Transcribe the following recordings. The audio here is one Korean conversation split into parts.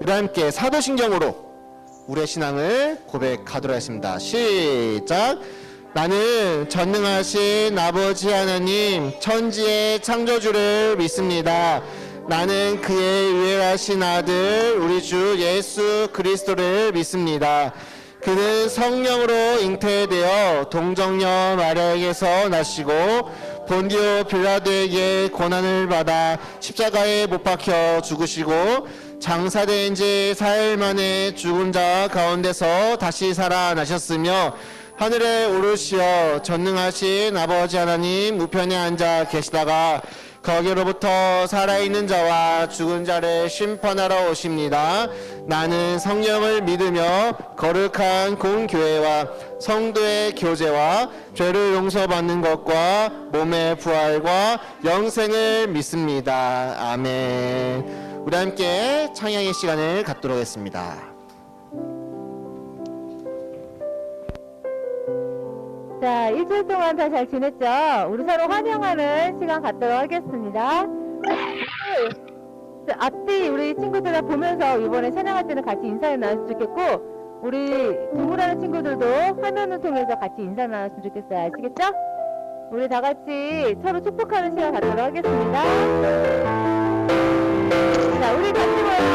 우리 함께 사도신경으로 우리의 신앙을 고백하도록 하겠습니다. 시작. 나는 전능하신 아버지 하나님 천지의 창조주를 믿습니다. 나는 그의 유일하신 아들 우리 주 예수 그리스도를 믿습니다. 그는 성령으로 잉태되어 동정녀 마리아에게서 나시고 본디오 빌라도에게 고난을 받아 십자가에 못 박혀 죽으시고 장사된 지 4일 만에 죽은 자 가운데서 다시 살아나셨으며 하늘에 오르시어 전능하신 아버지 하나님 우편에 앉아 계시다가 거기로부터 살아있는 자와 죽은 자를 심판하러 오십니다. 나는 성령을 믿으며 거룩한 공교회와 성도의 교제와 죄를 용서받는 것과 몸의 부활과 영생을 믿습니다. 아멘. 우리 함께 찬양의 시간을 갖도록 하겠습니다. 자, 일주일 동안 다 잘 지냈죠? 우리 서로 환영하는 시간 갖도록 하겠습니다. 앞뒤 우리 친구들을 보면서 이번에 찬양할 때는 같이 인사를 나눴으면 좋겠고, 우리 주무라는 친구들도 화면을 통해서 같이 인사 나눴으면 좋겠어요. 아시겠죠? 우리 다 같이 서로 축복하는 시간 갖도록 하겠습니다. 자, 우리 같이 모여.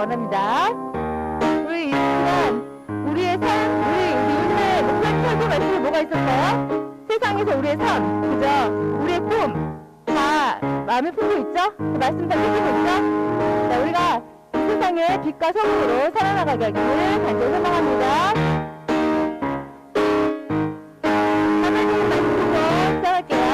원합니다. 우리 이 시간 우리의 삶, 우리 요즘에 목사님 설교 말씀에 뭐가 있었어요? 세상에서 우리의 삶, 그죠? 우리의 꿈 다 마음에 품고 있죠? 그 말씀 다 챙기고 있죠? 자, 우리가 이 세상의 빛과 소금으로 살아나가게 하기를 간절히 소망합니다. 하나님 말씀 보고 시작할게요.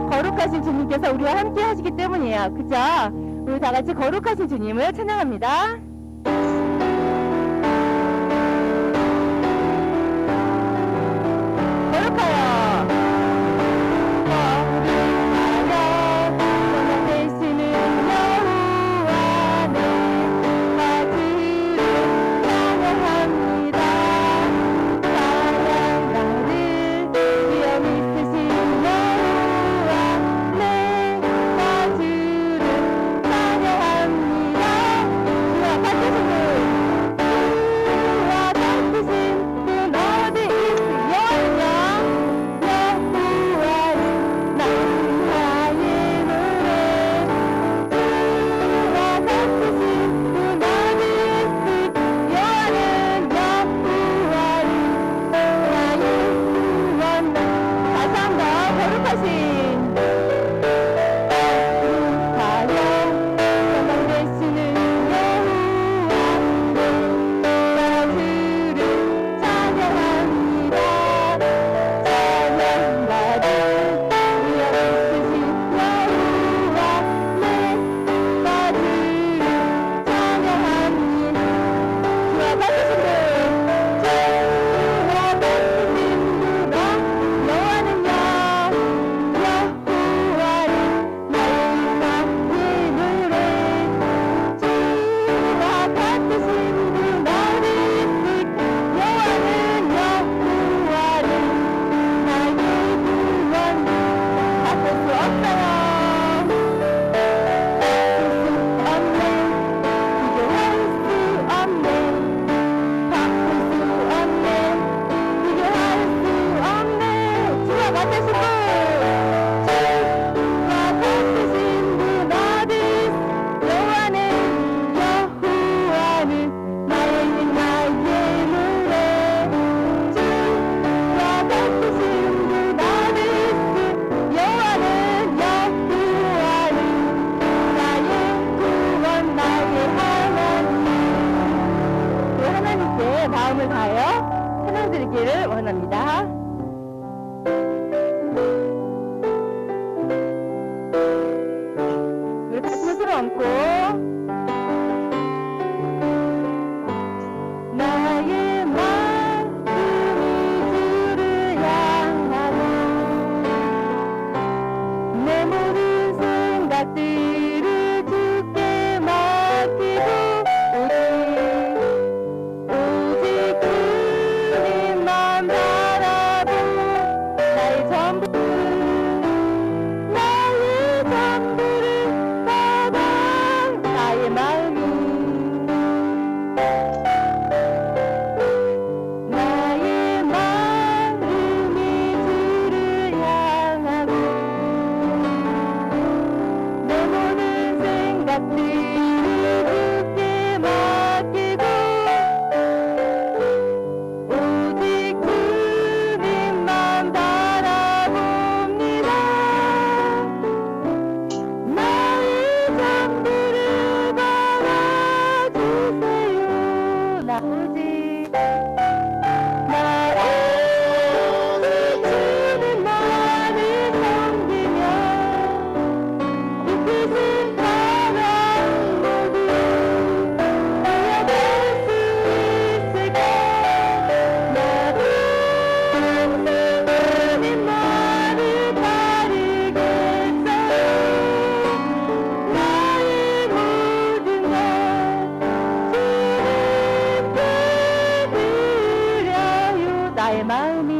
거룩하신 주님께서 우리와 함께 하시기 때문이에요. 그죠? 우리 다 같이 거룩하신 주님을 찬양합니다. 마음을 다하여 찬양 드리기를 원합니다. 우리 가슴을 서로 얹고 나의 마음이 주를 향하고 내 모든 생각들을 주께 맡기고 오직 주님만 바라보 나의 전부를 받아 나의 마음이 나의 마음이 주를 향하고 내 모든 생각들을 주께 맡기고 오직 주님만 바라봅니다. 나의 전부를 받아주세요. 나 오직 주님만을 섬기며 그 뜻은 사랑 모두 이어갈 수 있을까. 나도 주님만을 따르겠어요. 나의 모든 것 주님께 드려요. 나의 마음이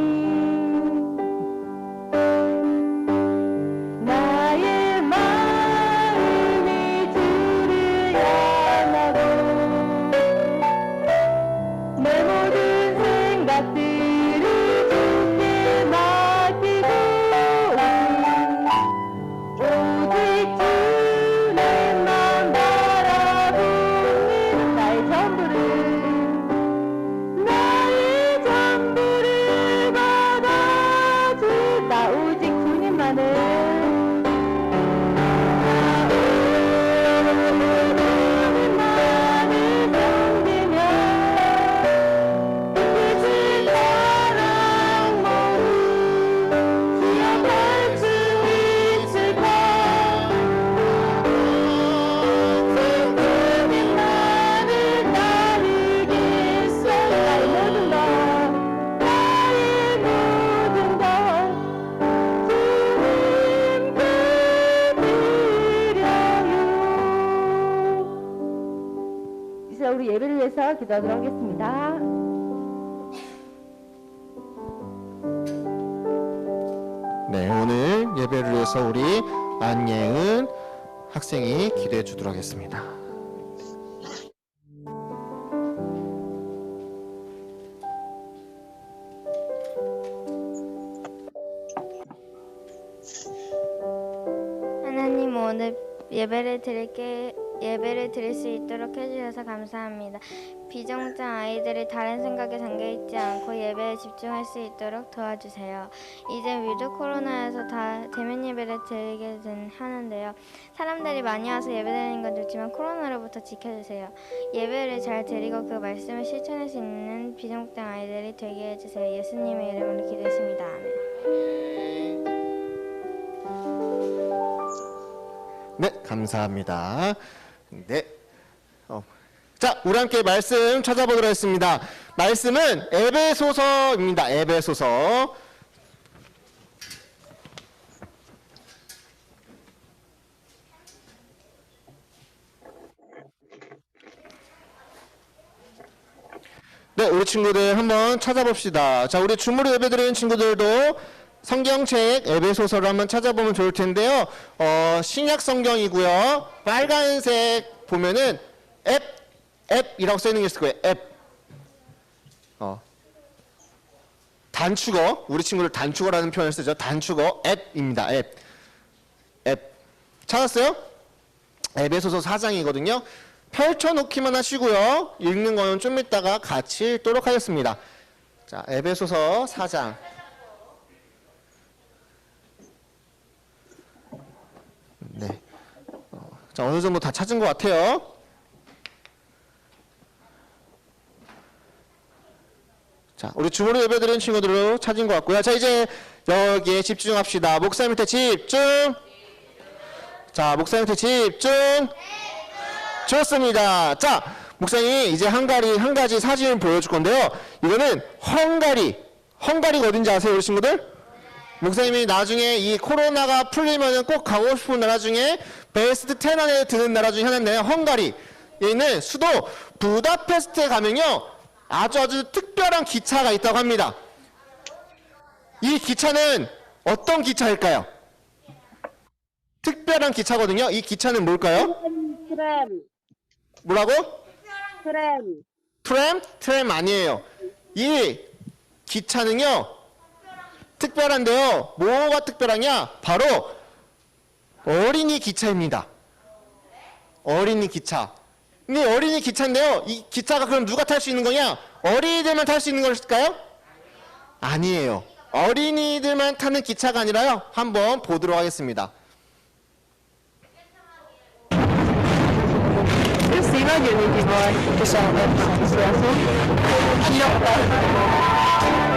나의 마음이 주를 향하고 내 모든 생각들을 주께 맡기고 오직 주님만 바라봅니다. 나의 전부를 받아준다. 오직 주님만을 섬기며 그 뜻은 사랑 모두 기억할 수 있을까. 주님만을 따르겠어요. 나의 모든 것 주님께 드려요. 이제 우리 예배를 위해서 기도하도록 하겠습니다. 네, 오늘 예배를 위해서 우리 안예은 학생이 기도해 주도록 하겠습니다. 하나님, 오늘 예배를 드릴 수 있도록 해주셔서 감사합니다. 비정상 아이들이 다른 생각에 잠겨있지 않고 예배에 집중할 수 있도록 도와주세요. 이제 위드 코로나에서 다 대면 예배를 드리게 하는데요. 사람들이 많이 와서 예배드리는 건 좋지만 코로나로부터 지켜주세요. 예배를 잘 드리고 그 말씀을 실천할 수 있는 비정상 아이들이 되게 해주세요. 예수님의 이름으로 기도했습니다. 아멘. 네, 감사합니다. 네. 자, 우리 함께 말씀 찾아보도록 하겠습니다. 말씀은 에베소서입니다. 에베소서. 네, 우리 친구들 한번 찾아봅시다. 자, 우리 주무로 예배드리는 친구들도 성경책 에베소서를 한번 찾아보면 좋을 텐데요. 신약 성경이고요. 빨간색 보면은 앱이라고 써있는 게 있을 거예요. 앱. 단축어. 우리 친구들 단축어라는 표현을 쓰죠. 단축어 앱입니다. 앱. 찾았어요? 에베소서 4장이거든요. 펼쳐놓기만 하시고요. 읽는 거는 좀 이따가 같이 읽도록 하겠습니다. 자, 에베소서 4장. 네. 자, 어느 정도 다 찾은 것 같아요. 자, 우리 주무르 예배드리는 친구들로 찾은 것 같고요. 자, 이제 여기에 집중합시다. 목사님한테 집중. 자, 목사님한테 집중. 좋습니다. 자, 목사님이 이제 한 가지 사진을 보여줄 건데요. 이거는 헝가리가 어딘지 아세요, 우리 친구들? 목사님이 나중에 이 코로나가 풀리면은 꼭 가고 싶은 나라 중에 베스트 10 안에 드는 나라 중에 하나인데요. 헝가리. 여기는 수도 부다페스트에 가면요. 아주 특별한 기차가 있다고 합니다. 이 기차는 어떤 기차일까요? 특별한 기차거든요. 이 기차는 뭘까요? 트램. 뭐라고? 트램. 트램? 트램 아니에요. 이 기차는요. 특별한데요. 뭐가 특별하냐? 바로 어린이 기차입니다. 어린이 기차. 근데 어린이 기차인데요. 이 기차가 그럼 누가 탈 수 있는 거냐? 어린이들만 탈 수 있는 것일까요? 아니에요. 어린이들만 타는 기차가 아니라요. 한번 보도록 하겠습니다.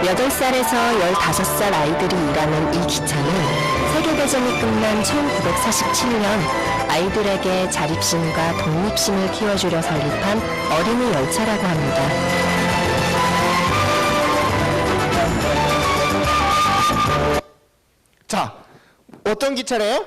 여덟 살에서 15살 아이들이 일하는 이 기차는 세계대전이 끝난 1947년 아이들에게 자립심과 독립심을 키워주려 설립한 어린이 열차라고 합니다. 자, 어떤 기차래요?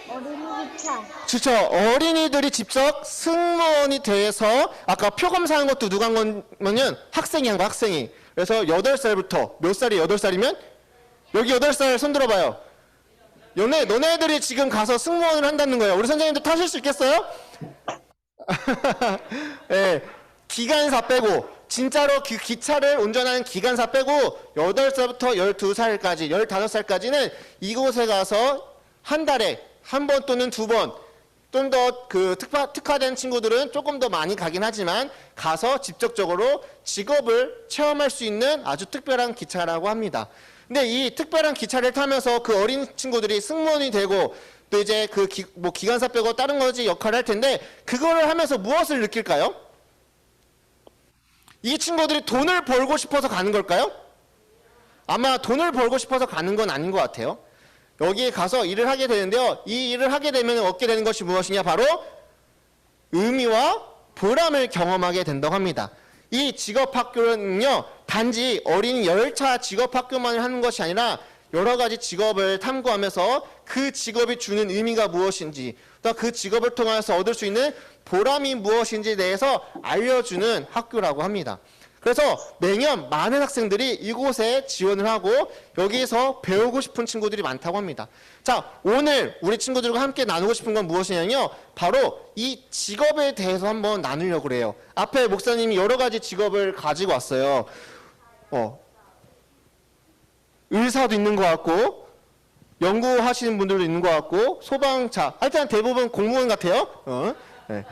어린이 기차. 그렇죠. 어린이들이 직접 승무원이 돼서 아까 표검사한 것도 누가 한 거냐면 학생이 한 거, 학생이. 그래서 8살부터 몇 살이 8살이면 여기 8살 손 들어봐요. 너네들이 지금 가서 승무원을 한다는 거예요. 우리 선생님들 타실 수 있겠어요? 네, 기간사 빼고 진짜로 그 기차를 운전하는 기간사 빼고 8살부터 12살까지 15살까지는 이곳에 가서 한 달에 한 번 또는 두 번 좀 더 그 특화된 친구들은 조금 더 많이 가긴 하지만 가서 직접적으로 직업을 체험할 수 있는 아주 특별한 기차라고 합니다. 근데 이 특별한 기차를 타면서 그 어린 친구들이 승무원이 되고 또 이제 그 기관사 빼고 다른 거지 역할을 할 텐데 그거를 하면서 무엇을 느낄까요? 이 친구들이 돈을 벌고 싶어서 가는 걸까요? 아마 돈을 벌고 싶어서 가는 건 아닌 것 같아요. 여기에 가서 일을 하게 되는데요. 이 일을 하게 되면 얻게 되는 것이 무엇이냐? 바로 의미와 보람을 경험하게 된다고 합니다. 이 직업학교는요. 단지 어린이 열차 직업학교만 하는 것이 아니라 여러 가지 직업을 탐구하면서 그 직업이 주는 의미가 무엇인지 또 그 직업을 통해서 얻을 수 있는 보람이 무엇인지에 대해서 알려주는 학교라고 합니다. 그래서 매년 많은 학생들이 이곳에 지원을 하고 여기에서 배우고 싶은 친구들이 많다고 합니다. 자, 오늘 우리 친구들과 함께 나누고 싶은 건 무엇이냐면요. 바로 이 직업에 대해서 한번 나누려고 그래요. 앞에 목사님이 여러 가지 직업을 가지고 왔어요. 의사도 있는 것 같고 연구하시는 분들도 있는 것 같고 소방차, 하여튼 대부분 공무원 같아요. 네.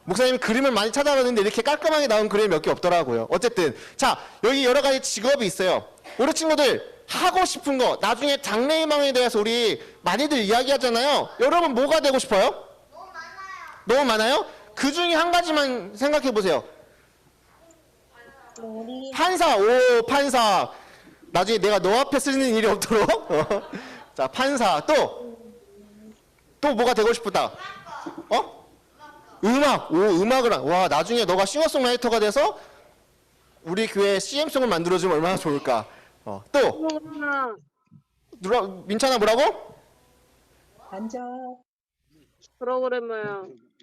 목사님 그림을 많이 찾아봤는데 이렇게 깔끔하게 나온 그림이 몇 개 없더라고요. 어쨌든 자, 여기 여러 가지 직업이 있어요. 우리 친구들 하고 싶은 거 나중에 장래희망에 대해서 우리 많이들 이야기하잖아요. 여러분 뭐가 되고 싶어요? 너무 많아요? 그 중에 한 가지만 생각해 보세요. 판사. 오, 판사. 나중에 내가 너 앞에 쓰는 일이 없도록. 자, 판사. 또 뭐가 되고 싶다? 음악. 오, 음악을 와, 나중에 너가 싱어송라이터가 돼서 우리 교회 CM송을 만들어주면 얼마나 좋을까. 또 민찬아 뭐라고? 앉아.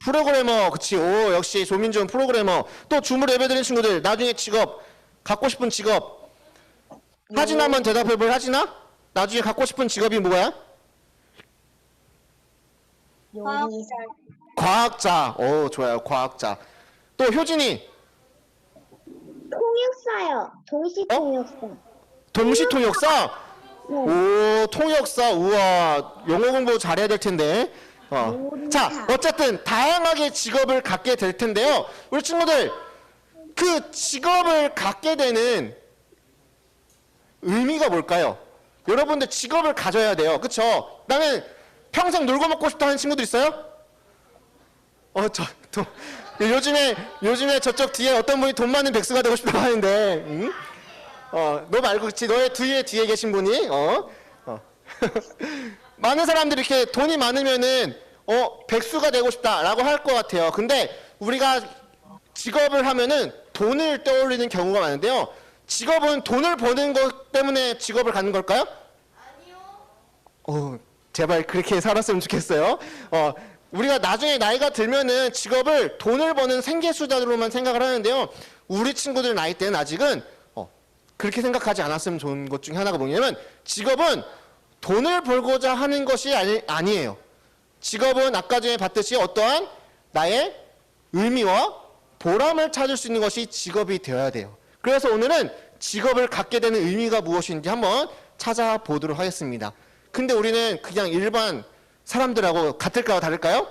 프로그래머요. 그치. 오, 역시 조민준 프로그래머. 또 주무르 예배드린 친구들 나중에 직업 갖고 싶은 직업 하진아 한번 대답해볼. 하진아 나중에 갖고 싶은 직업이 뭐야? 과학자. 오, 좋아요. 과학자. 또 효진이 통역사요. 동시통역사. 동시통역사. 오, 통역사. 우와, 영어 공부 잘해야 될 텐데. 자, 어쨌든 다양하게 직업을 갖게 될 텐데요. 우리 친구들 그 직업을 갖게 되는 의미가 뭘까요? 여러분들 직업을 가져야 돼요. 그쵸? 나는 평생 놀고 먹고 싶다 하는 친구들 있어요? 요즘에 저쪽 뒤에 어떤 분이 돈 많은 백수가 되고 싶다고 하는데, 응? 너 말고 그치? 너의 뒤에 계신 분이, 많은 사람들이 이렇게 돈이 많으면은, 백수가 되고 싶다라고 할 것 같아요. 근데 우리가 직업을 하면은 돈을 떠올리는 경우가 많은데요. 직업은 돈을 버는 것 때문에 직업을 갖는 걸까요? 제발 그렇게 살았으면 좋겠어요. 우리가 나중에 나이가 들면은 직업을 돈을 버는 생계수단으로만 생각을 하는데요. 우리 친구들 나이 때는 아직은 그렇게 생각하지 않았으면 좋은 것 중에 하나가 뭐냐면 직업은 돈을 벌고자 하는 것이 아니에요. 직업은 아까 전에 봤듯이 어떠한 나의 의미와 보람을 찾을 수 있는 것이 직업이 되어야 돼요. 그래서 오늘은 직업을 갖게 되는 의미가 무엇인지 한번 찾아보도록 하겠습니다. 근데 우리는 그냥 일반 사람들하고 같을까요? 다를까요?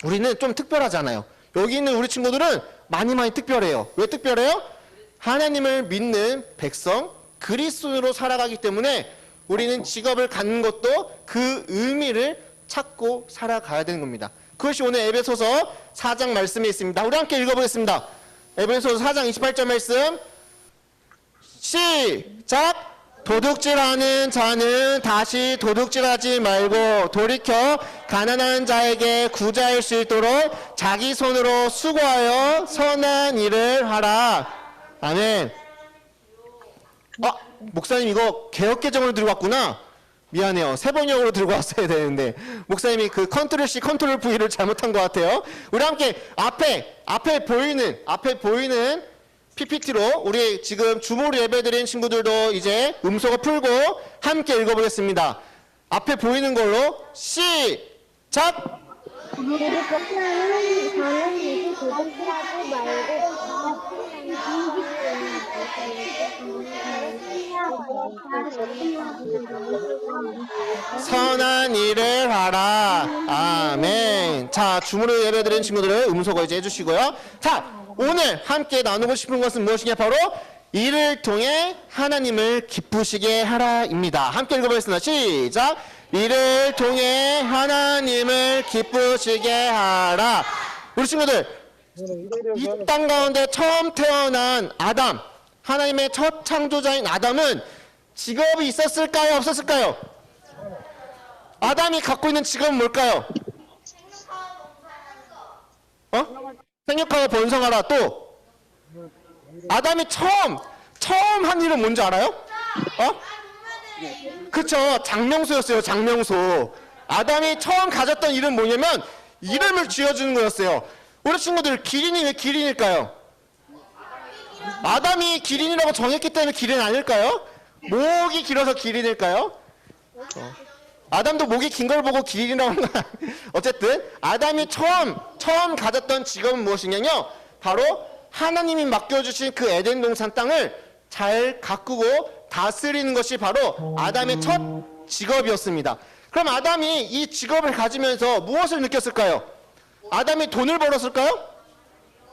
우리는 좀 특별하잖아요. 여기 있는 우리 친구들은 많이 특별해요. 왜 특별해요? 하나님을 믿는 백성, 그리스도인으로 살아가기 때문에 우리는 직업을 갖는 것도 그 의미를 찾고 살아가야 되는 겁니다. 그것이 오늘 에베소서 4장 말씀에 있습니다. 우리 함께 읽어보겠습니다. 에베소서 4장 28절 말씀 시작! 도둑질하는 자는 다시 도둑질하지 말고 돌이켜 가난한 자에게 구자일 수 있도록 자기 손으로 수고하여 선한 일을 하라. 아멘. 목사님 이거 개역개정으로 들고 왔구나. 미안해요. 세번역으로 들고 왔어야 되는데 목사님이 그 컨트롤 C, 컨트롤 V를 잘못한 것 같아요. 우리 함께 앞에 보이는 PPT로 우리 지금 주보로 예배드린 친구들도 이제 음소거 풀고 함께 읽어보겠습니다. 앞에 보이는 걸로 시작! 저는 도둑질하지 말고 선한 일을 하라. 아멘. 자, 주무로 예배드린 친구들은 음소거 이제 해주시고요. 자, 오늘 함께 나누고 싶은 것은 무엇이냐? 바로 이를 통해 하나님을 기쁘시게 하라입니다. 함께 읽어보겠습니다. 시작. 이를 통해 하나님을 기쁘시게 하라. 우리 친구들, 이 땅 가운데 처음 태어난 아담, 하나님의 첫 창조자인 아담은 직업이 있었을까요? 없었을까요? 아담이 갖고 있는 직업은 뭘까요? 생육하고 번성하라. 또 아담이 처음 한 일은 뭔지 알아요? 그쵸, 장명소였어요. 장명소. 아담이 처음 가졌던 일은 뭐냐면 이름을 지어주는 거였어요. 우리 친구들, 기린이 왜 기린일까요? 아담이 기린이라고 정했기 때문에 기린 아닐까요? 목이 길어서 기린일까요? 아담도 목이 긴 걸 보고 기린이라고 한 거야. 어쨌든 아담이 처음 가졌던 직업은 무엇이냐면요, 바로 하나님이 맡겨주신 그 에덴 동산 땅을 잘 가꾸고 다스리는 것이 바로 아담의 첫 직업이었습니다. 그럼 아담이 이 직업을 가지면서 무엇을 느꼈을까요? 아담이 돈을 벌었을까요?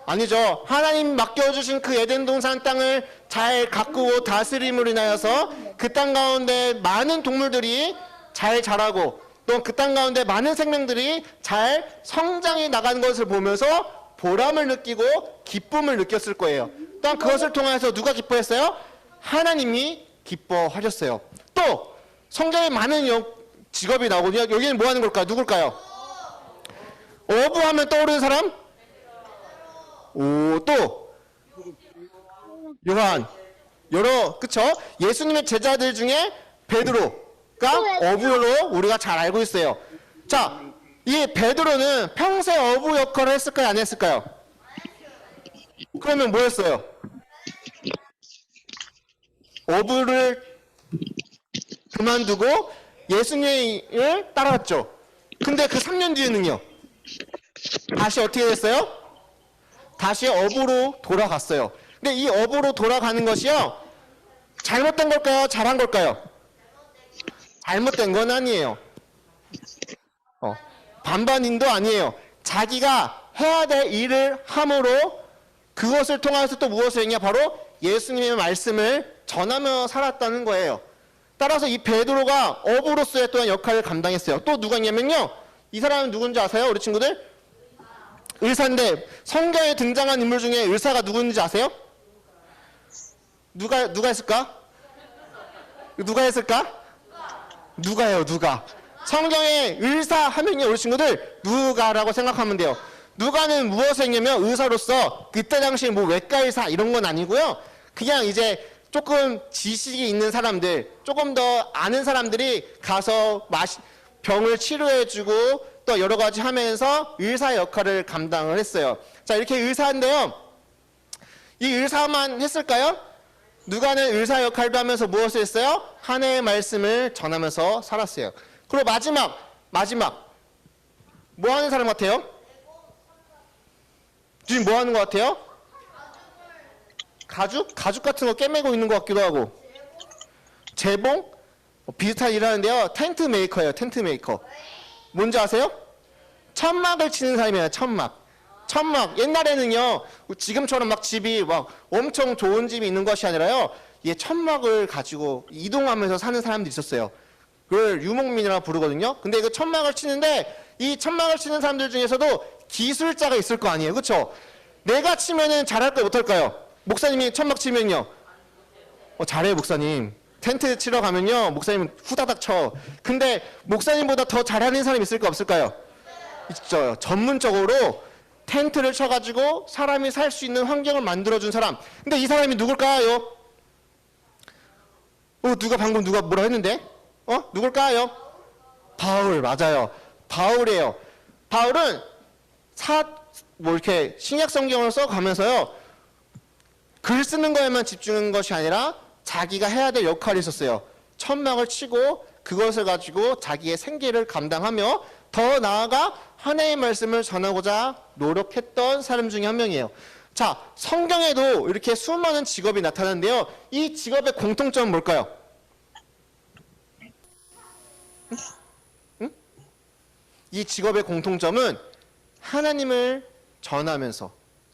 아니죠. 하나님 맡겨주신 그 에덴 동산 땅을 잘 가꾸고 다스림으로 인하여서 그 땅 가운데 많은 동물들이 잘 자라고 또 그 땅 가운데 많은 생명들이 잘 성장해 나가는 것을 보면서 보람을 느끼고 기쁨을 느꼈을 거예요. 또한 그것을 통해서 누가 기뻐했어요? 하나님이 기뻐하셨어요. 또 성경에 많은 직업이 나오거든요. 여기는 뭐 하는 걸까요? 누굴까요? 어부하면 떠오르는 사람? 또 요한, 그쵸? 예수님의 제자들 중에 베드로가 어부로 우리가 잘 알고 있어요. 자, 이 베드로는 평생 어부 역할을 했을까요? 안 했을까요? 그러면 뭐 했어요? 어부를 그만두고 예수님을 따라갔죠. 근데 그 3년 뒤에는요, 다시 어떻게 됐어요? 다시 어부로 돌아갔어요. 근데 이 어부로 돌아가는 것이요, 잘못된 걸까요? 잘한 걸까요? 잘못된 건 아니에요. 반반인도 아니에요. 자기가 해야 될 일을 함으로 그것을 통해서 또 무엇을 했냐? 바로 예수님의 말씀을 전하며 살았다는 거예요. 따라서 이 베드로가 어부로서의 또한 역할을 감당했어요. 또 누가 있냐면요, 이 사람은 누군지 아세요? 우리 친구들? 의사인데 성경에 등장한 인물 중에 의사가 누구인지 아세요? 누가 했을까? 누가 했을까? 누가요, 누가? 성경에 의사 하면요, 우리 친구들 누가라고 생각하면 돼요. 누가는 무엇을 했냐면 의사로서 그때 당시 뭐 외과 의사 이런 건 아니고요. 그냥 이제 조금 지식이 있는 사람들, 조금 더 아는 사람들이 가서 병을 치료해주고 또 여러 가지 하면서 의사 역할을 감당을 했어요. 자, 이렇게 의사인데요. 이 의사만 했을까요? 누가는 의사 역할도 하면서 무엇을 했어요? 하나님의 말씀을 전하면서 살았어요. 그리고 마지막 뭐 하는 사람 같아요? 지금 뭐 하는 것 같아요? 가죽 같은 거 꿰매고 있는 것 같기도 하고. 재봉? 비슷한 일 하는데요. 텐트 메이커예요. 텐트 메이커. 뭔지 아세요? 천막을 치는 사람이에요. 천막. 옛날에는요, 지금처럼 막 집이 막 엄청 좋은 집이 있는 것이 아니라요, 이 천막을 가지고 이동하면서 사는 사람들이 있었어요. 그걸 유목민이라고 부르거든요. 근데 이거 천막을 치는데 이 천막을 치는 사람들 중에서도 기술자가 있을 거 아니에요. 그렇죠? 내가 치면은 잘할까요, 못할까요? 목사님이 천막 치면요. 잘해요, 목사님. 텐트 치러 가면요, 목사님은 후다닥 쳐. 근데 목사님보다 더 잘하는 사람이 있을까, 없을까요? 있죠. 전문적으로 텐트를 쳐가지고 사람이 살 수 있는 환경을 만들어준 사람. 근데 이 사람이 누굴까요? 누가 방금 누가 뭐라 했는데? 누굴까요? 바울, 맞아요. 바울이에요. 바울은 이렇게 신약 성경을 써가면서요, 글 쓰는 거에만 집중한 것이 아니라 자기가 해야 될 역할이 있었어요. 천막을 치고 그것을 가지고 자기의 생계를 감당하며 더 나아가 하나님의 말씀을 전하고자 노력했던 사람 중에 한 명이에요. 자, 성경에도 이렇게 수많은 직업이 나타나는데요. 이 직업의 공통점은 뭘까요? 응? 이 직업의 공통점은 하나님을 전하면서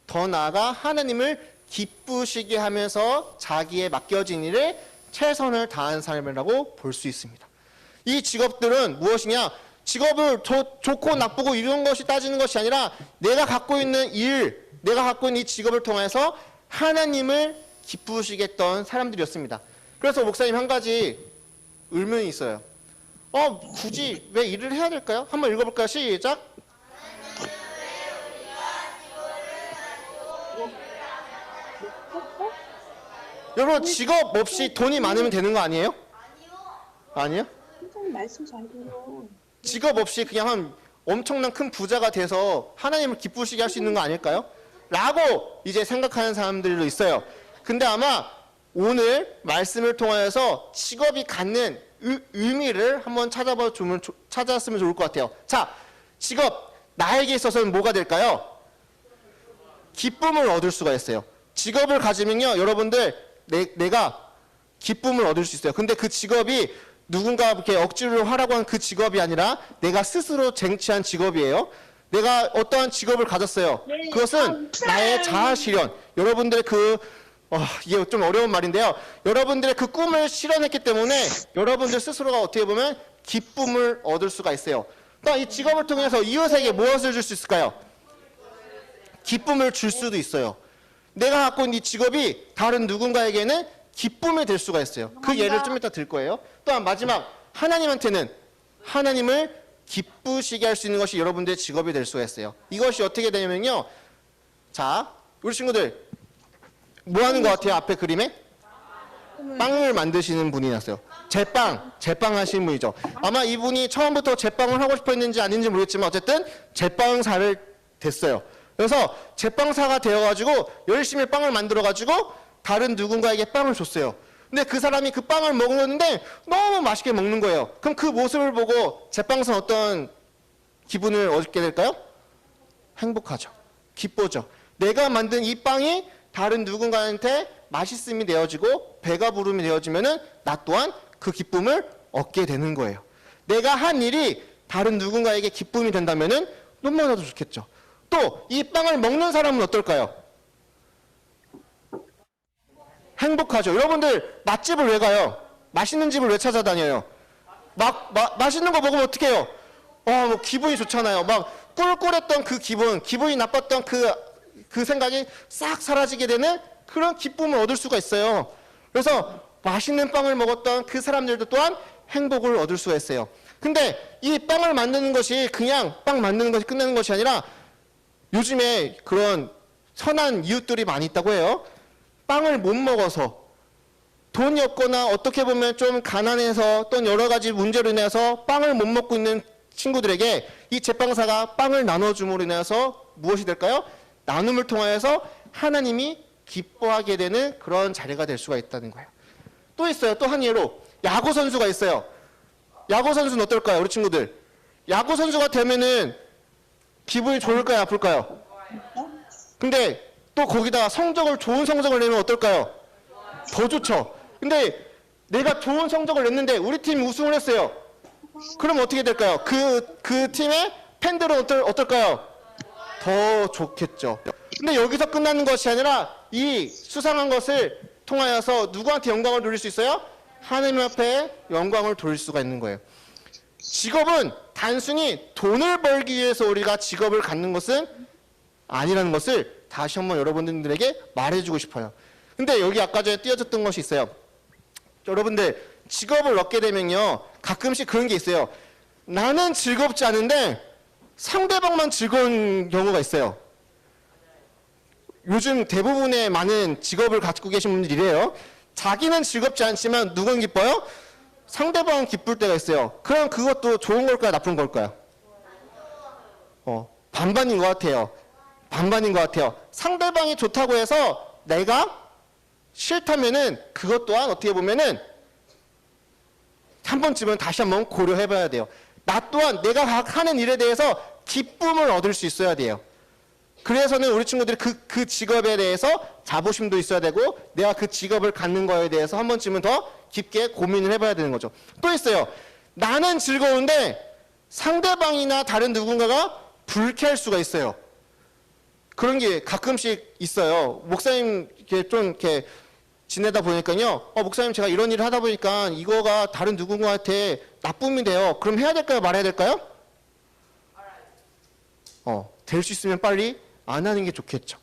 더 나아가 하나님을 기쁘시게 하면서 자기의 맡겨진 일에 최선을 다한 삶이라고 볼 수 있습니다. 이 직업들은 무엇이냐? 직업을 좋고 나쁘고 이런 것이 따지는 것이 아니라 내가 갖고 있는 내가 갖고 있는 이 직업을 통해서 하나님을 기쁘시게 했던 사람들이었습니다. 그래서 목사님 한 가지 의문이 있어요. 굳이 왜 일을 해야 될까요? 한번 읽어볼까요? 시작. 여러분, 직업 없이 돈이 많으면 되는 거 아니에요? 아니요? 선생님 말씀 잘 들어. 직업 없이 그냥 한 엄청난 큰 부자가 돼서 하나님을 기쁘시게 할 수 있는 거 아닐까요? 라고 이제 생각하는 사람들도 있어요. 근데 아마 오늘 말씀을 통하여서 직업이 갖는 의미를 한번 찾았으면 좋을 것 같아요. 자, 직업, 나에게 있어서는 뭐가 될까요? 기쁨을 얻을 수가 있어요. 직업을 가지면요, 여러분들 내가 기쁨을 얻을 수 있어요. 근데 그 직업이 누군가 이렇게 억지로 하라고 한 그 직업이 아니라 내가 스스로 쟁취한 직업이에요. 내가 어떠한 직업을 가졌어요. 그것은 나의 자아 실현. 여러분들의 이게 좀 어려운 말인데요. 여러분들의 그 꿈을 실현했기 때문에 여러분들 스스로가 어떻게 보면 기쁨을 얻을 수가 있어요. 또 이 직업을 통해서 이웃에게 무엇을 줄 수 있을까요? 기쁨을 줄 수도 있어요. 내가 갖고 있는 이 직업이 다른 누군가에게는 기쁨이 될 수가 있어요. 그 예를 좀 이따 들 거예요. 또한 마지막, 하나님한테는 하나님을 기쁘시게 할 수 있는 것이 여러분들의 직업이 될 수가 있어요. 이것이 어떻게 되냐면요. 자, 우리 친구들 뭐 하는 것 같아요? 앞에 그림에? 빵을 만드시는 분이 났어요. 제빵 하시는 분이죠. 아마 이분이 처음부터 제빵을 하고 싶어 했는지 아닌지 모르겠지만 어쨌든 제빵사를 됐어요. 그래서 제빵사가 되어가지고 열심히 빵을 만들어가지고 다른 누군가에게 빵을 줬어요. 근데 그 사람이 그 빵을 먹었는데 너무 맛있게 먹는 거예요. 그럼 그 모습을 보고 제빵사는 어떤 기분을 얻게 될까요? 행복하죠. 기쁘죠. 내가 만든 이 빵이 다른 누군가한테 맛있음이 되어지고 배가 부름이 되어지면은 나 또한 그 기쁨을 얻게 되는 거예요. 내가 한 일이 다른 누군가에게 기쁨이 된다면은 너무나도 좋겠죠. 또 이 빵을 먹는 사람은 어떨까요? 행복하죠. 여러분들 맛집을 왜 가요? 맛있는 집을 왜 찾아다녀요? 맛있는 거 먹으면 어떡해요? 뭐 기분이 좋잖아요. 막 꿀꿀했던 그 기분이 나빴던 그 생각이 싹 사라지게 되는 그런 기쁨을 얻을 수가 있어요. 그래서 맛있는 빵을 먹었던 그 사람들도 또한 행복을 얻을 수가 있어요. 근데 이 빵을 만드는 것이 그냥 빵 만드는 것이 끝나는 것이 아니라 요즘에 그런 선한 이웃들이 많이 있다고 해요. 빵을 못 먹어서 돈이 없거나 어떻게 보면 좀 가난해서 또 여러 가지 문제로 인해서 빵을 못 먹고 있는 친구들에게 이 제빵사가 빵을 나눠줌으로 인해서 무엇이 될까요? 나눔을 통하여서 하나님이 기뻐하게 되는 그런 자리가 될 수가 있다는 거예요. 또 있어요. 또 한 예로 야구 선수가 있어요. 야구 선수는 어떨까요? 우리 친구들. 야구 선수가 되면은 기분이 좋을까요? 아플까요? 근데 또 거기다 좋은 성적을 내면 어떨까요? 더 좋죠. 근데 내가 좋은 성적을 냈는데 우리 팀이 우승을 했어요. 그럼 어떻게 될까요? 그 팀의 팬들은 어떨까요? 더 좋겠죠. 근데 여기서 끝나는 것이 아니라 이 수상한 것을 통하여서 누구한테 영광을 돌릴 수 있어요? 하나님 앞에 영광을 돌릴 수가 있는 거예요. 직업은 단순히 돈을 벌기 위해서 우리가 직업을 갖는 것은 아니라는 것을 다시 한번 여러분들에게 말해주고 싶어요. 근데 여기 아까 전에 띄워줬던 것이 있어요. 여러분들 직업을 얻게 되면요 가끔씩 그런 게 있어요. 나는 즐겁지 않은데 상대방만 즐거운 경우가 있어요. 요즘 대부분의 많은 직업을 갖고 계신 분들이 이래요. 자기는 즐겁지 않지만 누군 기뻐요? 상대방은 기쁠 때가 있어요. 그럼 그것도 좋은 걸까요? 나쁜 걸까요? 반반인 것 같아요. 반반인 것 같아요. 상대방이 좋다고 해서 내가 싫다면은 그것 또한 어떻게 보면은 한 번쯤은 다시 한번 고려해 봐야 돼요. 나 또한 내가 하는 일에 대해서 기쁨을 얻을 수 있어야 돼요. 그래서는 우리 친구들이 그 직업에 대해서 자부심도 있어야 되고 내가 그 직업을 갖는 거에 대해서 한 번쯤은 더 깊게 고민을 해봐야 되는 거죠. 또 있어요. 나는 즐거운데 상대방이나 다른 누군가가 불쾌할 수가 있어요. 그런 게 가끔씩 있어요. 목사님 이렇게 지내다 보니까요. 목사님 제가 이런 일을 하다 보니까 이거가 다른 누군가한테 나쁨이 돼요. 그럼 해야 될까요? 말아야 될까요? 될 수 있으면 빨리 안 하는 게 좋겠죠.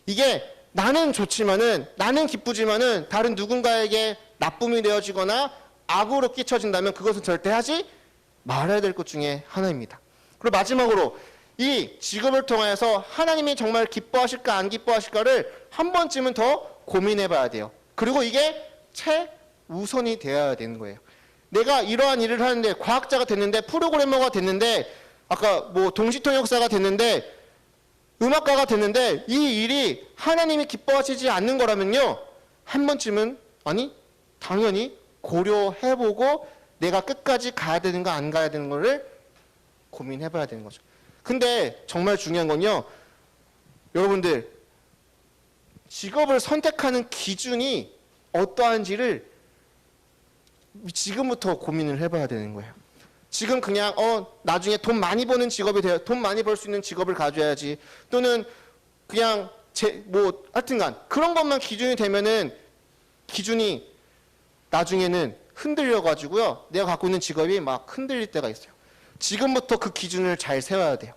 이게 나는 좋지만은 나는 기쁘지만은 다른 누군가에게 나쁨이 되어지거나 악으로 끼쳐진다면 그것은 절대 하지 말아야 될 것 중에 하나입니다. 그리고 마지막으로 이 직업을 통해서 하나님이 정말 기뻐하실까 안 기뻐하실까를 한 번쯤은 더 고민해 봐야 돼요. 그리고 이게 최우선이 되어야 되는 거예요. 내가 이러한 일을 하는데 과학자가 됐는데 프로그래머가 됐는데 아까 뭐 동시통역사가 됐는데 음악가가 됐는데 이 일이 하나님이 기뻐하시지 않는 거라면요 한 번쯤은 당연히 고려해보고 내가 끝까지 가야 되는가 안 가야 되는 거를 고민해봐야 되는 거죠. 근데 정말 중요한 건요 여러분들 직업을 선택하는 기준이 어떠한지를 지금부터 고민을 해봐야 되는 거예요. 지금 그냥 나중에 돈 많이 버는 직업이 돼요. 돈 많이 벌 수 있는 직업을 가져야지. 또는 그냥 하여튼간 그런 것만 기준이 되면은 기준이 나중에는 흔들려 가지고요. 내가 갖고 있는 직업이 막 흔들릴 때가 있어요. 지금부터 그 기준을 잘 세워야 돼요.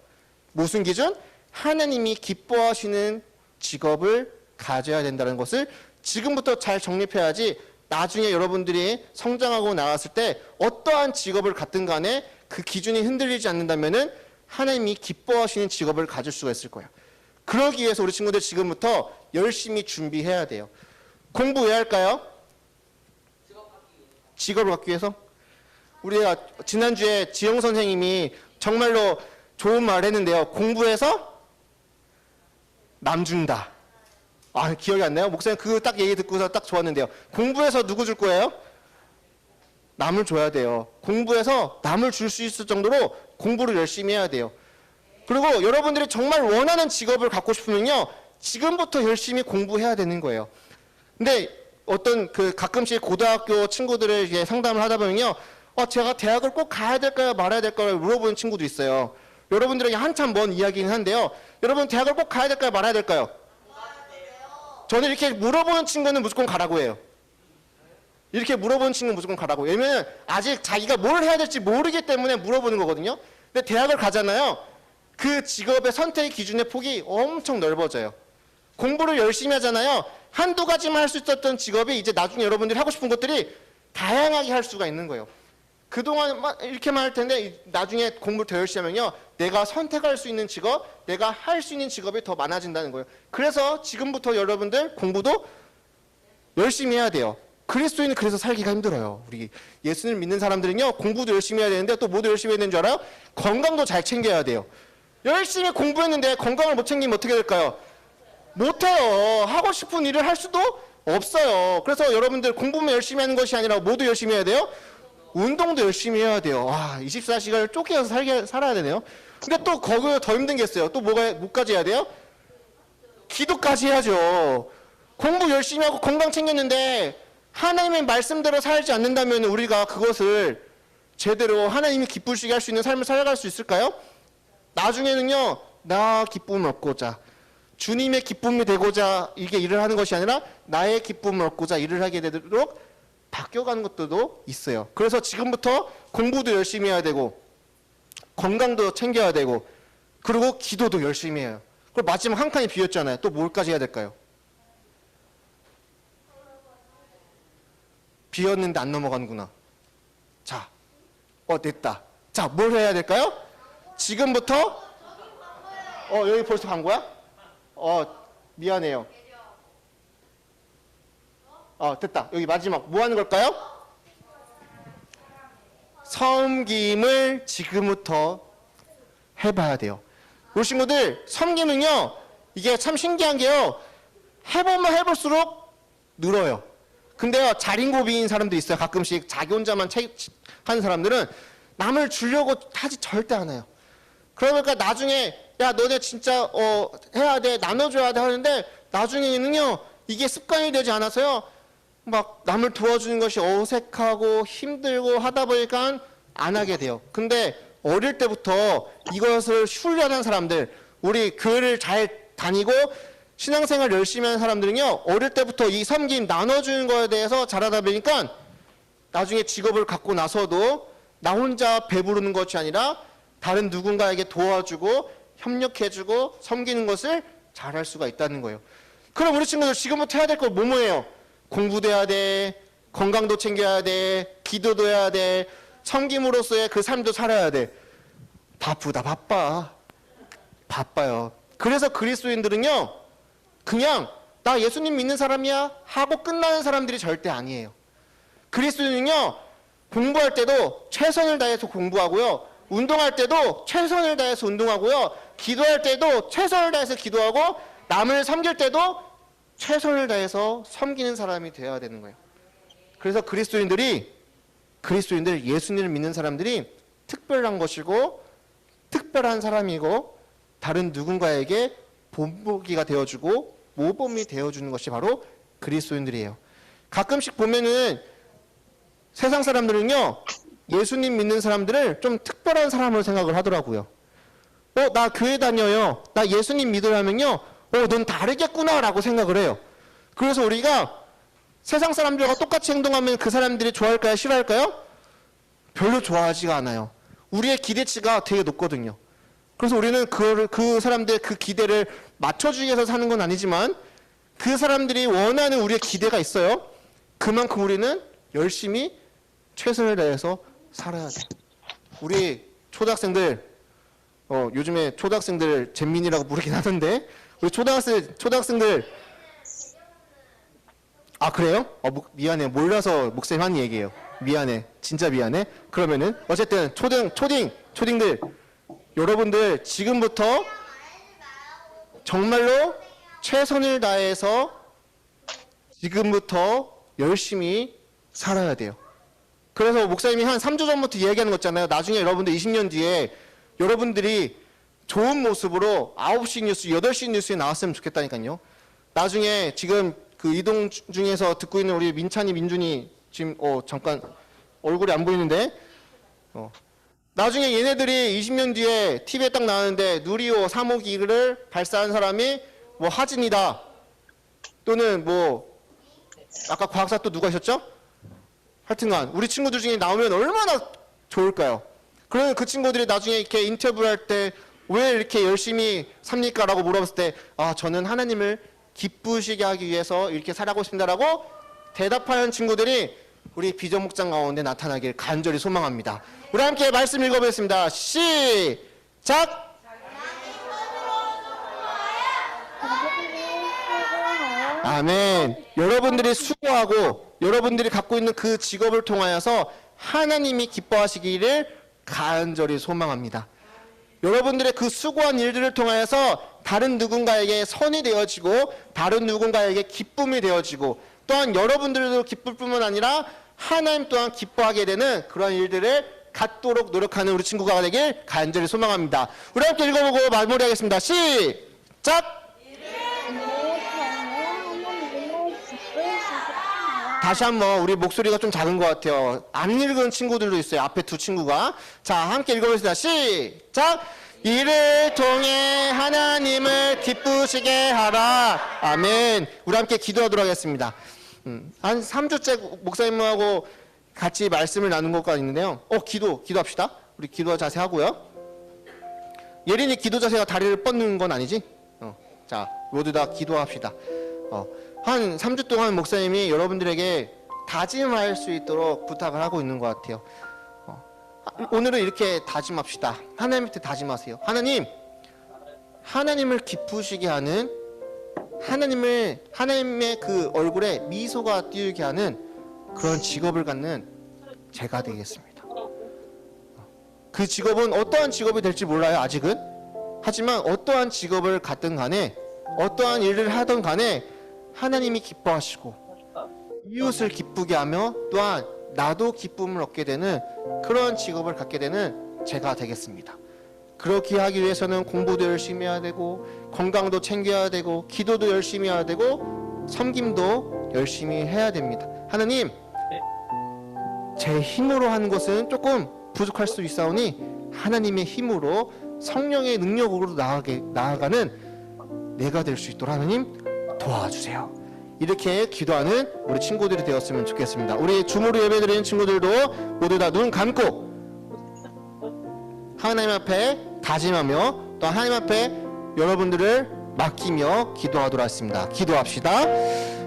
무슨 기준? 하나님이 기뻐하시는 직업을 가져야 된다는 것을 지금부터 잘 정립해야지 나중에 여러분들이 성장하고 나왔을 때 어떠한 직업을 갖든 간에 그 기준이 흔들리지 않는다면은 하나님이 기뻐하시는 직업을 가질 수가 있을 거예요. 그러기 위해서 우리 친구들 지금부터 열심히 준비해야 돼요. 공부 왜 할까요? 직업을 갖기 위해서? 우리가 지난주에 지영 선생님이 정말로 좋은 말을 했는데요. 공부해서 남 준다. 기억이 안 나요? 목사님 그 딱 얘기 듣고서 딱 좋았는데요. 공부해서 누구 줄 거예요? 남을 줘야 돼요. 공부해서 남을 줄 수 있을 정도로 공부를 열심히 해야 돼요. 그리고 여러분들이 정말 원하는 직업을 갖고 싶으면요. 지금부터 열심히 공부해야 되는 거예요. 근데 어떤 가끔씩 고등학교 친구들을 이렇게 상담을 하다 보면요. 제가 대학을 꼭 가야 될까요? 말아야 될까요? 물어보는 친구도 있어요. 여러분들에게 한참 먼 이야기긴 한데요. 여러분 대학을 꼭 가야 될까요? 말아야 될까요? 저는 이렇게 물어보는 친구는 무조건 가라고 해요. 이렇게 물어보는 친구는 무조건 가라고. 왜냐면 아직 자기가 뭘 해야 될지 모르기 때문에 물어보는 거거든요. 근데 대학을 가잖아요. 그 직업의 선택 기준의 폭이 엄청 넓어져요. 공부를 열심히 하잖아요. 한두 가지만 할 수 있었던 직업이 이제 나중에 여러분들이 하고 싶은 것들이 다양하게 할 수가 있는 거예요. 그동안 이렇게만 할 텐데 나중에 공부를 더 열심히 하면요, 내가 선택할 수 있는 직업, 내가 할 수 있는 직업이 더 많아진다는 거예요. 그래서 지금부터 여러분들 공부도 열심히 해야 돼요. 그리스도인은 그래서 살기가 힘들어요. 우리 예수님을 믿는 사람들은요, 공부도 열심히 해야 되는데 또 뭐도 열심히 해야 되는 줄 알아요? 건강도 잘 챙겨야 돼요. 열심히 공부했는데 건강을 못 챙기면 어떻게 될까요? 못해요. 하고 싶은 일을 할 수도 없어요. 그래서 여러분들 공부만 열심히 하는 것이 아니라 뭐도 열심히 해야 돼요? 운동도 열심히 해야 돼요. 와, 24시간을 쫓겨서 살아야 되네요. 근데 또 거기에 더 힘든 게 있어요. 또 뭐까지 해야 돼요? 기도까지 해야죠. 공부 열심히 하고 건강 챙겼는데 하나님의 말씀대로 살지 않는다면 우리가 그것을 제대로 하나님이 기쁘시게 할 수 있는 삶을 살아갈 수 있을까요? 나중에는요, 나 기쁨을 얻고자, 주님의 기쁨이 되고자 이게 일을 하는 것이 아니라 나의 기쁨을 얻고자 일을 하게 되도록 바뀌어가는 것들도 있어요. 그래서 지금부터 공부도 열심히 해야 되고 건강도 챙겨야 되고 그리고 기도도 열심히 해요. 그리고 마지막 한 칸이 비었잖아요. 또 뭘까지 해야 될까요? 비었는데 안 넘어가는구나. 자, 됐다. 자, 뭘 해야 될까요? 지금부터 여기 벌써 간 거야? 미안해요. 됐다. 여기 마지막 뭐 하는 걸까요? 섬김을 지금부터 해봐야 돼요. 우리 친구들, 섬김은요, 이게 참 신기한 게요, 해보면 해볼수록 늘어요. 근데요, 자린고비인 사람도 있어요. 가끔씩 자기 혼자만 하는 사람들은 남을 주려고 하지 절대 안 해요. 그러니까 나중에 야, 너네 진짜 해야 돼, 나눠줘야 돼 하는데 나중에는요, 이게 습관이 되지 않아서요, 막 남을 도와주는 것이 어색하고 힘들고 하다 보니까 안 하게 돼요. 근데 어릴 때부터 이것을 훈련한 사람들, 우리 교회를 잘 다니고 신앙생활 열심히 하는 사람들은요, 어릴 때부터 이 섬김, 나눠주는 거에 대해서 잘하다 보니까 나중에 직업을 갖고 나서도 나 혼자 배부르는 것이 아니라 다른 누군가에게 도와주고 협력해주고 섬기는 것을 잘할 수가 있다는 거예요. 그럼 우리 친구들 지금부터 해야 될 거 뭐예요? 공부도 해야 돼, 건강도 챙겨야 돼, 기도도 해야 돼, 섬김으로서의 그 삶도 살아야 돼. 바빠요. 그래서 그리스도인들은요, 그냥 나 예수님 믿는 사람이야 하고 끝나는 사람들이 절대 아니에요. 그리스도인은요, 공부할 때도 최선을 다해서 공부하고요, 운동할 때도 최선을 다해서 운동하고요, 기도할 때도 최선을 다해서 기도하고, 남을 섬길 때도 최선을 다해서 섬기는 사람이 되어야 되는 거예요. 그래서 그리스도인들, 예수님을 믿는 사람들이 특별한 것이고 특별한 사람이고 다른 누군가에게 본보기가 되어주고 모범이 되어주는 것이 바로 그리스도인들이에요. 가끔씩 보면은 세상 사람들은요, 예수님 믿는 사람들을 좀 특별한 사람으로 생각을 하더라고요. 나 교회 다녀요, 나 예수님 믿으라면요, 넌 다르겠구나 라고 생각을 해요. 그래서 우리가 세상 사람들과 똑같이 행동하면 그 사람들이 좋아할까요, 싫어할까요? 별로 좋아하지가 않아요. 우리의 기대치가 되게 높거든요. 그래서 우리는 그 사람들의 그 기대를 맞춰주기 위해서 사는 건 아니지만 그 사람들이 원하는 우리의 기대가 있어요. 그만큼 우리는 열심히 최선을 다해서 살아야 돼. 우리 초등학생들, 요즘에 초등학생들 잼민이라고 부르긴 하던데, 우리 초등학생들, 그래요? 미안해. 몰라서 목사님 한 얘기예요. 미안해. 진짜 미안해. 그러면은, 어쨌든, 초딩들, 여러분들 지금부터 정말로 최선을 다해서 지금부터 열심히 살아야 돼요. 그래서 목사님이 한 3주 전부터 이야기하는 거 있잖아요. 나중에 여러분들 20년 뒤에 여러분들이 좋은 모습으로 9시 뉴스, 8시 뉴스에 나왔으면 좋겠다니까요. 나중에 지금 그 이동 중에서 듣고 있는 우리 민찬이, 민준이 지금 잠깐 얼굴이 안 보이는데, 나중에 얘네들이 20년 뒤에 TV에 딱 나왔는데 누리호 3호기를 발사한 사람이 뭐 하진이다, 또는 뭐 아까 과학사 또 누가 있었죠? 하여튼간 우리 친구들 중에 나오면 얼마나 좋을까요? 그러면 그 친구들이 나중에 이렇게 인터뷰를 할 때 왜 이렇게 열심히 삽니까? 라고 물어봤을 때 저는 하나님을 기쁘시게 하기 위해서 이렇게 살아가고 있습니다라고 대답하는 친구들이 우리 비전 목장 가운데 나타나길 간절히 소망합니다. 우리 함께 말씀 읽어보겠습니다. 시작! 아멘. 여러분들이 수고하고 여러분들이 갖고 있는 그 직업을 통하여서 하나님이 기뻐하시기를 간절히 소망합니다. 여러분들의 그 수고한 일들을 통하여서 다른 누군가에게 선이 되어지고 다른 누군가에게 기쁨이 되어지고 또한 여러분들도 기쁠 뿐만 아니라 하나님 또한 기뻐하게 되는 그런 일들을 갖도록 노력하는 우리 친구가 되길 간절히 소망합니다. 우리 함께 읽어보고 마무리하겠습니다. 시작! 다시 한번 우리 목소리가 좀 작은 것 같아요. 안 읽은 친구들도 있어요. 앞에 두 친구가. 자, 함께 읽어보겠습니다. 시작! 이를 통해 하나님을 기쁘시게 하라. 아멘. 우리 함께 기도하도록 하겠습니다. 한 3주째 목사님하고 같이 말씀을 나눈 것가 있는데요. 기도합시다. 우리 기도 자세 하고요. 예린이 기도 자세가 다리를 뻗는 건 아니지? 자, 모두 다 기도합시다. 한 3주 동안 목사님이 여러분들에게 다짐할 수 있도록 부탁을 하고 있는 것 같아요. 오늘은 이렇게 다짐합시다. 하나님한테 다짐하세요. 하나님을 기쁘시게 하는 하나님의 그 얼굴에 미소가 띄우게 하는 그런 직업을 갖는 제가 되겠습니다. 그 직업은 어떠한 직업이 될지 몰라요, 아직은. 하지만 어떠한 직업을 갖든 간에 어떠한 일을 하든 간에 하나님이 기뻐하시고 이웃을 기쁘게 하며 또한 나도 기쁨을 얻게 되는 그런 직업을 갖게 되는 제가 되겠습니다. 그렇게 하기 위해서는 공부도 열심히 해야 되고 건강도 챙겨야 되고 기도도 열심히 해야 되고 섬김도 열심히 해야 됩니다. 하나님, 제 힘으로 하는 것은 조금 부족할 수 있사오니 하나님의 힘으로 성령의 능력으로 나아가는 내가 될 수 있도록 하나님 도와주세요. 이렇게 기도하는 우리 친구들이 되었으면 좋겠습니다. 우리 주무로 예배드리는 친구들도 모두 다 눈 감고 하나님 앞에 다짐하며 또 하나님 앞에 여러분들을 맡기며 기도하도록 하겠습니다. 기도합시다.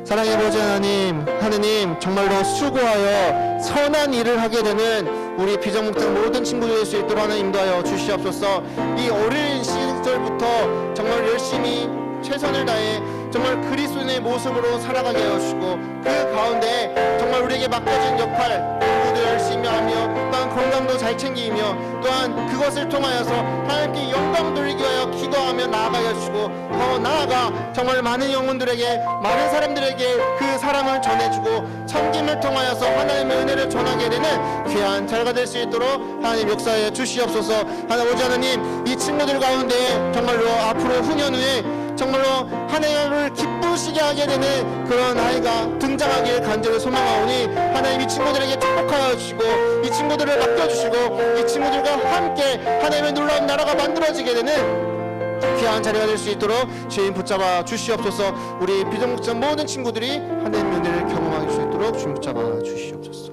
사랑의 아버지 하나님 정말로 수고하여 선한 일을 하게 되는 우리 비전목장 모든 친구들 될 수 있도록 하나님 인도하여 주시옵소서. 이 어린 시절부터 정말 열심히 최선을 다해 정말 그리스도인의 모습으로 살아가게 하시고 그 가운데 정말 우리에게 맡겨진 역할 공부도 열심히 하며 또한 건강도 잘 챙기며 또한 그것을 통하여서 하나님께 영광 돌리기 위하여 기도하며 나아가게 하시고 더 나아가 정말 많은 영혼들에게 많은 사람들에게 그 사랑을 전해주고 섬김을 통하여서 하나님의 은혜를 전하게 되는 귀한 자가 될 수 있도록 하나님 역사해 주시옵소서. 아버지 하나님, 이 친구들 가운데 정말로 앞으로 후년 후에 정말로 하나님을 기쁘시게 하게 되는 그런 아이가 등장하길 간절히 소망하오니 하나님 이 친구들에게 축복하여 주시고 이 친구들을 맡겨주시고 이 친구들과 함께 하나님의 놀라운 나라가 만들어지게 되는 귀한 자리가 될 수 있도록 주님 붙잡아 주시옵소서. 우리 비전목장 모든 친구들이 하나님의 은혜를 경험하게 수 있도록 주님 붙잡아 주시옵소서.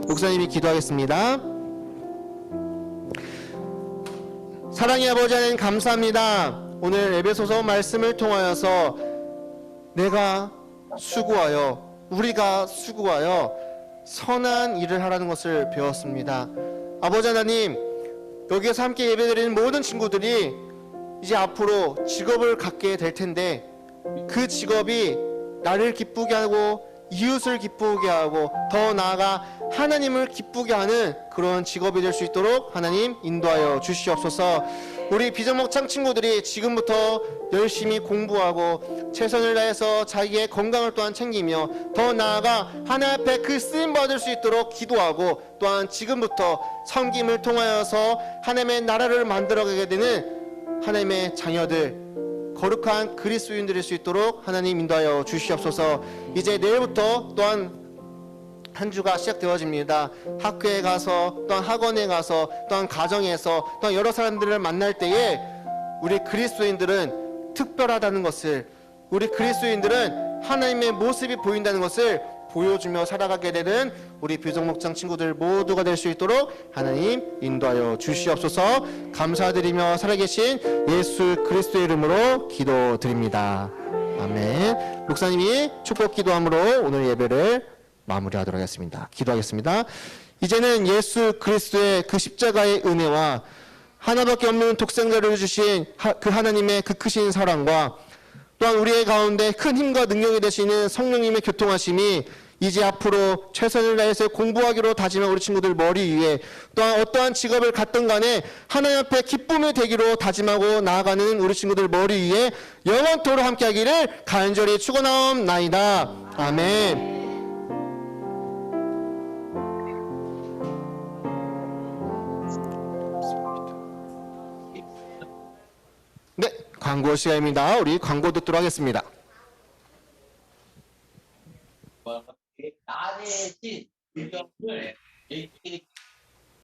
목사님이 기도하겠습니다. 사랑의 아버지 하나님 감사합니다. 오늘 에베소서 말씀을 통하여서 우리가 수고하여 선한 일을 하라는 것을 배웠습니다. 아버지 하나님, 여기에서 함께 예배드리는 모든 친구들이 이제 앞으로 직업을 갖게 될 텐데 그 직업이 나를 기쁘게 하고 이웃을 기쁘게 하고 더 나아가 하나님을 기쁘게 하는 그런 직업이 될 수 있도록 하나님 인도하여 주시옵소서. 우리 비전목장 친구들이 지금부터 열심히 공부하고 최선을 다해서 자기의 건강을 또한 챙기며 더 나아가 하나님 앞에 그 쓰임 받을 수 있도록 기도하고 또한 지금부터 섬김을 통하여서 하나님의 나라를 만들어가게 되는 하나님의 자녀들, 거룩한 그리스도인 될 수 있도록 하나님 인도하여 주시옵소서. 이제 내일부터 또한 한 주가 시작되어집니다. 학교에 가서 또한 학원에 가서 또한 가정에서 또한 여러 사람들을 만날 때에 우리 그리스도인들은 특별하다는 것을, 우리 그리스도인들은 하나님의 모습이 보인다는 것을 보여주며 살아가게 되는 우리 비정목장 친구들 모두가 될 수 있도록 하나님 인도하여 주시옵소서. 감사드리며 살아계신 예수 그리스도의 이름으로 기도드립니다. 아멘. 목사님이 축복 기도함으로 오늘 예배를 마무리하도록 하겠습니다. 기도하겠습니다. 이제는 예수 그리스도의 그 십자가의 은혜와 하나밖에 없는 독생자를 주신 그 하나님의 그 크신 사랑과 또한 우리의 가운데 큰 힘과 능력이 되시는 성령님의 교통하심이 이제 앞으로 최선을 다해서 공부하기로 다짐한 우리 친구들 머리 위에 또한 어떠한 직업을 갖든 간에 하나님 앞에 기쁨의 되기로 다짐하고 나아가는 우리 친구들 머리 위에 영원토록 함께하기를 간절히 축원하옵나이다. 아멘. 네, 광고 시간입니다. 우리 광고 듣도록 하겠습니다. 나대신 유경을